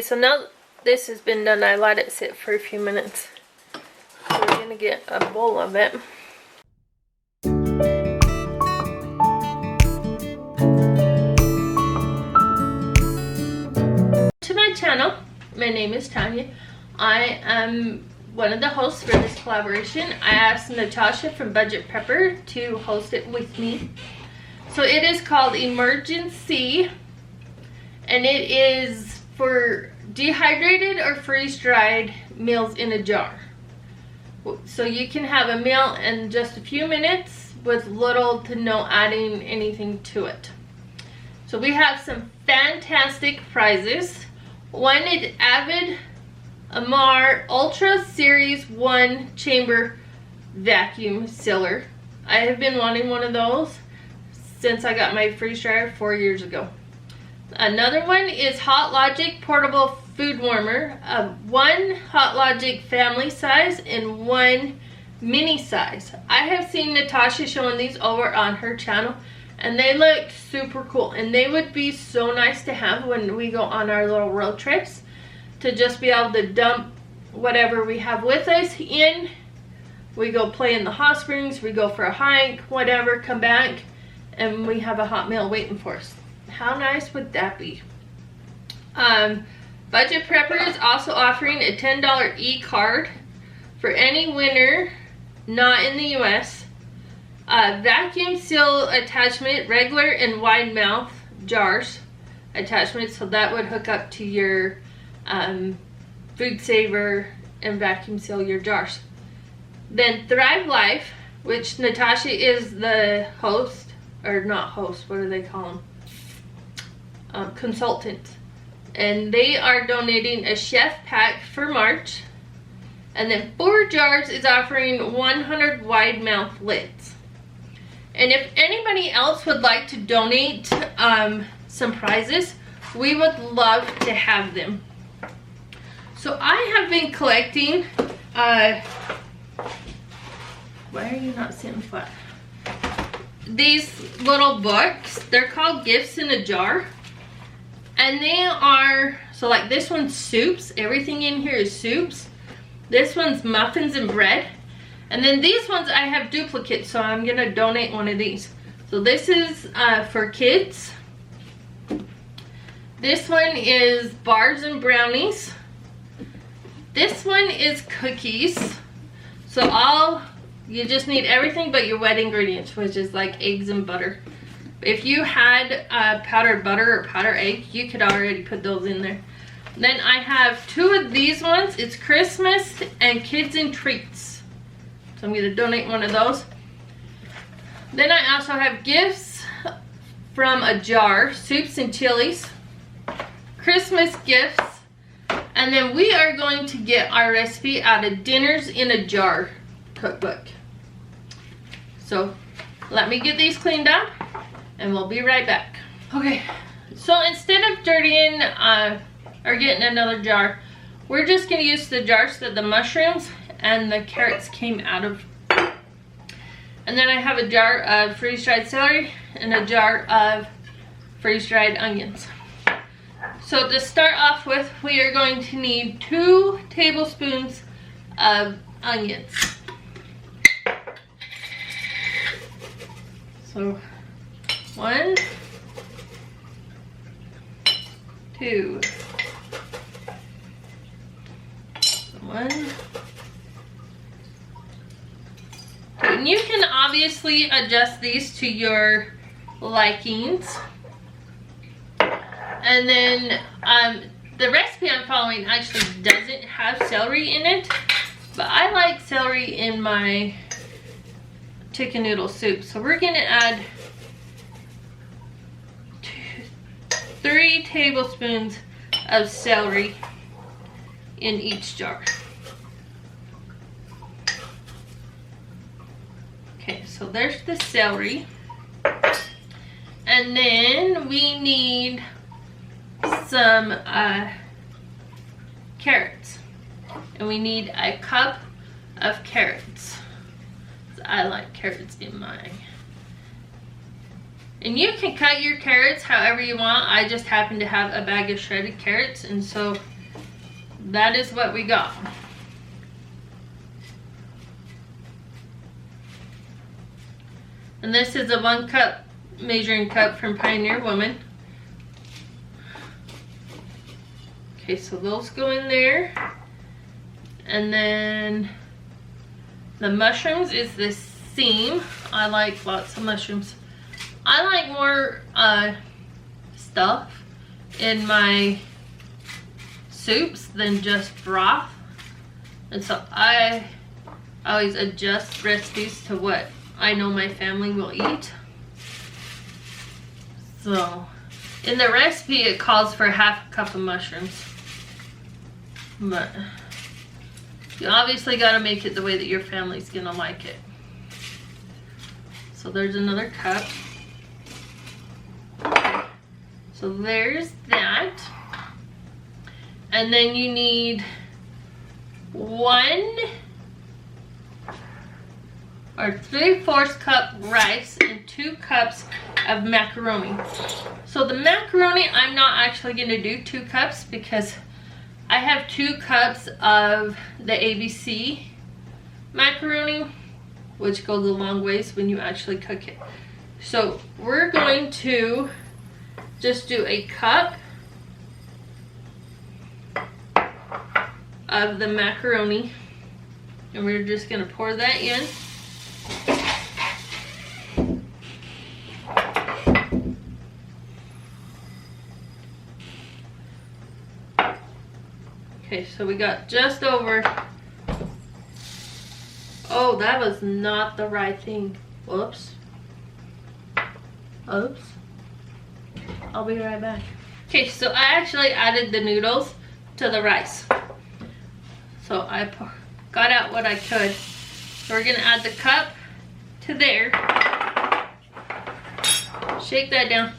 So now this has been done, I let it sit for a few minutes. So we're gonna get a bowl of it. To my channel, my name is Tanya. I am one of the hosts for this collaboration. I asked Natasha from Budget Prepper to host it with me. So it is called Emergency, and it is for dehydrated or freeze-dried meals in a jar. So you can have a meal in just a few minutes with little to no adding anything to it. So we have some fantastic prizes. One is Avid Amar Ultra Series 1 Chamber Vacuum Sealer. I have been wanting one of those since I got my freeze dryer 4 years ago. Another one is Hot Logic Portable Food Warmer. One Hot Logic family size and one mini size. I have seen Natasha showing these over on her channel, and they look super cool, and they would be so nice to have when we go on our little road trips, to just be able to dump whatever we have with us in. We go play in the hot springs, we go for a hike, whatever, come back, and we have a hot meal waiting for us. How nice would that be? Budget Prepper is also offering a $10 e-card for any winner not in the US. Vacuum seal attachment, regular and wide mouth jars attachment, so that would hook up to your food saver and vacuum seal your jars. Then Thrive Life, which Natasha is the host, or not host, what do they call them? Consultant, and they are donating a chef pack for March. And then 4 Jars is offering 100 wide mouth lids. And if anybody else would like to donate some prizes, we would love to have them. So I have been collecting why are you not sitting flat? These little books, they're called Gifts in a Jar. And they are, so like this one's soups. Everything in here is soups. This one's muffins and bread. And then these ones I have duplicates, so I'm gonna donate one of these. So this is for kids. This one is bars and brownies. This one is cookies. So you just need everything but your wet ingredients, which is like eggs and butter. If you had powdered butter or powdered egg, you could already put those in there. Then I have 2 of these ones. It's Christmas and Kids and Treats. So I'm going to donate one of those. Then I also have gifts from a jar, soups and chilies, Christmas gifts, and then we are going to get our recipe out of Dinners in a Jar cookbook. So let me get these cleaned up, and we'll be right back. Okay, so instead of dirtying or getting another jar, we're just gonna use the jars that the mushrooms and the carrots came out of. And then I have a jar of freeze-dried celery and a jar of freeze-dried onions. So to start off with, we are going to need 2 tablespoons of onions. So 1, 2, 1. And you can obviously adjust these to your likings. And then the recipe I'm following actually doesn't have celery in it, but I like celery in my chicken noodle soup. So we're gonna add 3 tablespoons of celery in each jar. Okay, so there's the celery. And then we need some carrots. And we need a cup of carrots. I like carrots in my And you can cut your carrots however you want. I just happen to have a bag of shredded carrots, and so that is what we got. And this is a 1 cup measuring cup from Pioneer Woman. Okay, so those go in there. And then the mushrooms is the seam. I like lots of mushrooms. I like more stuff in my soups than just broth. And so I always adjust recipes to what I know my family will eat. So in the recipe it calls for 1/2 cup of mushrooms. But you obviously got to make it the way that your family's gonna like it. So there's another cup. So there's that. And then you need 1 or 3/4 cup rice and 2 cups of macaroni. So the macaroni, I'm not actually gonna do 2 cups because I have 2 cups of the ABC macaroni, which goes a long ways when you actually cook it. So we're going to just do a cup of the macaroni, and we're just gonna pour that in. Okay, so we got just over. Oh, that was not the right thing. Whoops. Oops. I'll be right back. Okay, so I actually added the noodles to the rice. So I got out what I could. So we're gonna add the cup to there. Shake that down.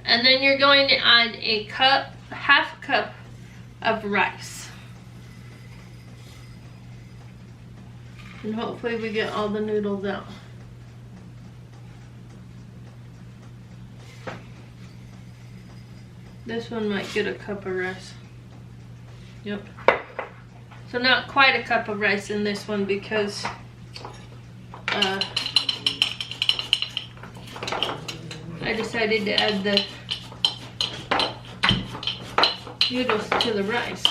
And then you're going to add a cup, 1/2 cup of rice. And hopefully we get all the noodles out. This one might get a cup of rice. Yep. So not quite a cup of rice in this one because I decided to add the noodles to the rice.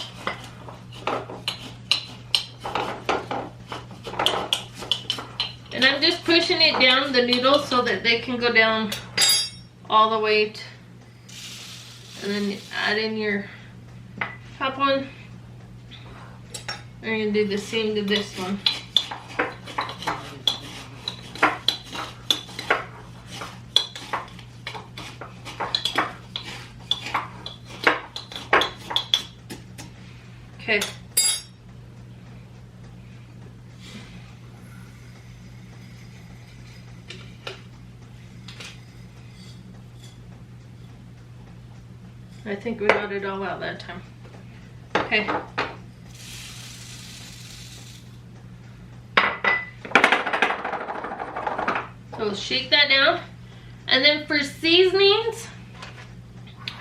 And I'm just pushing it down, the noodles, so that they can go down all the way. And then add in your top one. We're gonna do the same to this one. Okay. I think we got it all out that time. Okay. So shake that down. And then for seasonings,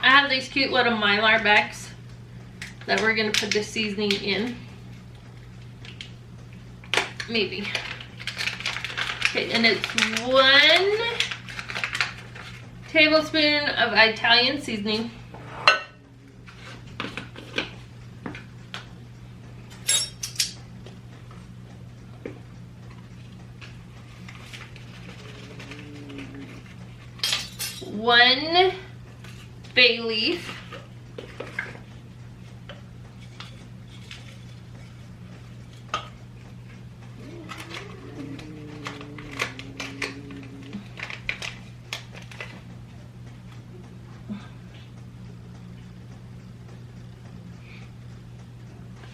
I have these cute little Mylar bags that we're gonna put the seasoning in. Maybe. Okay, and it's 1 tablespoon of Italian seasoning. One bay leaf.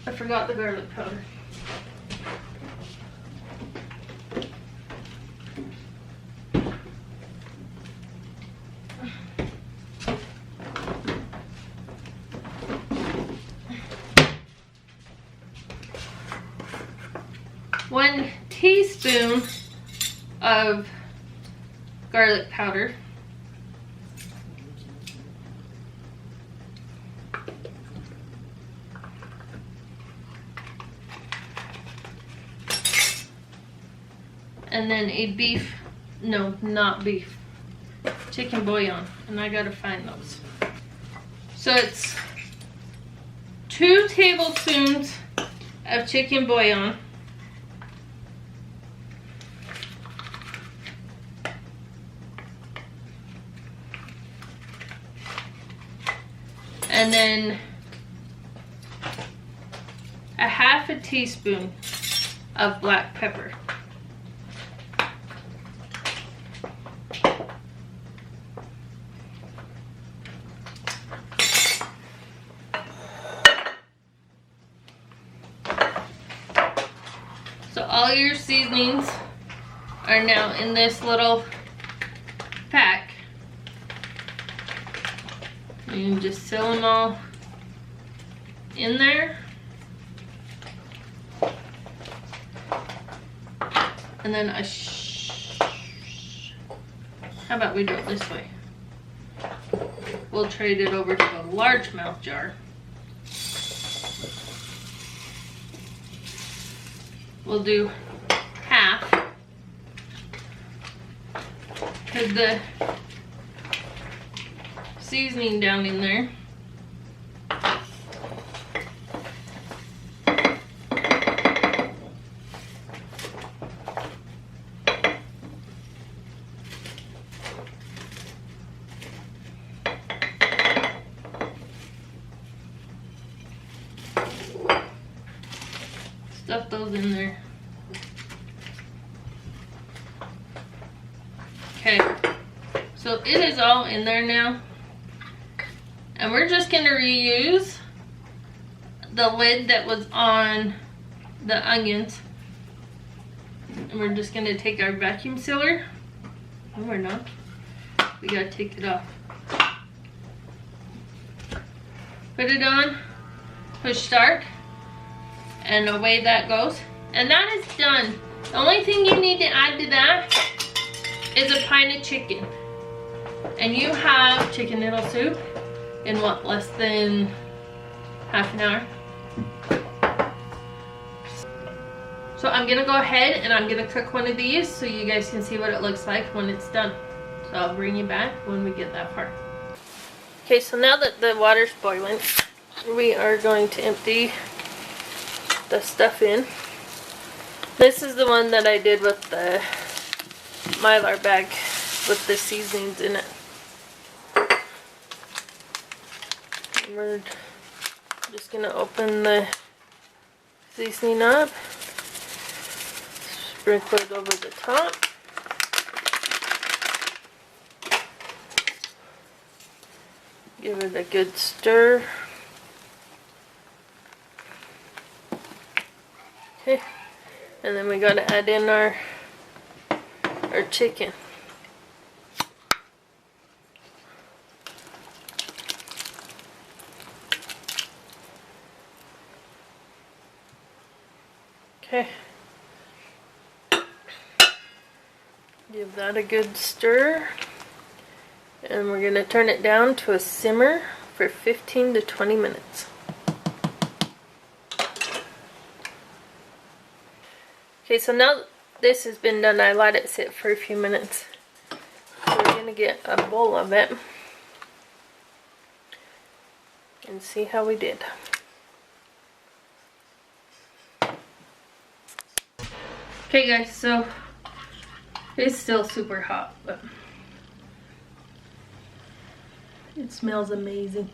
I forgot the garlic powder. One teaspoon of garlic powder. and then a beef, no, not beef, chicken bouillon, and I gotta find those. So it's 2 tablespoons of chicken bouillon, and then a half a teaspoon of black pepper. So all your seasonings are now in this little pack. You can just seal them all in there. And then how about we do it this way? We'll trade it over to the largemouth jar. We'll do half, because the seasoning down in there. Stuff those in there. Okay, so it is all in there now. And we're just gonna reuse the lid that was on the onions. And we're just gonna take our vacuum sealer. No, we're not. We gotta take it off. Put it on, push start, and away that goes. And that is done. The only thing you need to add to that is a pint of chicken. And you have chicken noodle soup in what, less than half an hour? So I'm gonna go ahead and I'm gonna cook one of these so you guys can see what it looks like when it's done. So I'll bring you back when we get that far. Okay, so now that the water's boiling, we are going to empty the stuff in. This is the one that I did with the Mylar bag with the seasonings in it. We're just gonna open the seasoning up, sprinkle it over the top. Give it a good stir. Okay, and then we gotta add in our chicken. Okay. Give that a good stir. And we're going to turn it down to a simmer for 15 to 20 minutes. Okay, so now this has been done, I let it sit for a few minutes. So we're going to get a bowl of it and see how we did. Okay guys, so it's still super hot, but it smells amazing.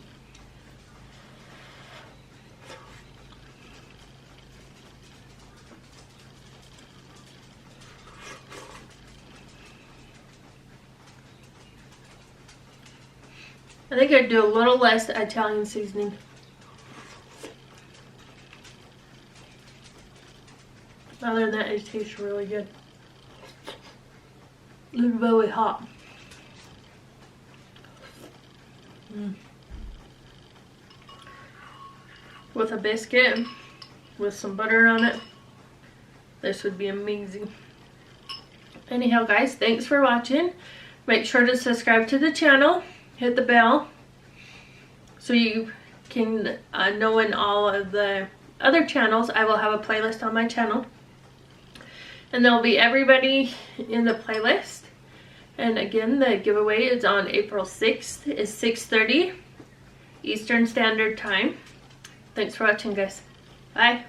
I think I'd do a little less Italian seasoning. Other than that, it tastes really good. It's very hot. With a biscuit, with some butter on it, this would be amazing. Anyhow guys, thanks for watching. Make sure to subscribe to the channel, hit the bell, so you can know when all of the other channels. I will have a playlist on my channel. And there'll be everybody in the playlist. And again, the giveaway is on April 6th. It's 6:30 Eastern Standard Time. Thanks for watching, guys. Bye.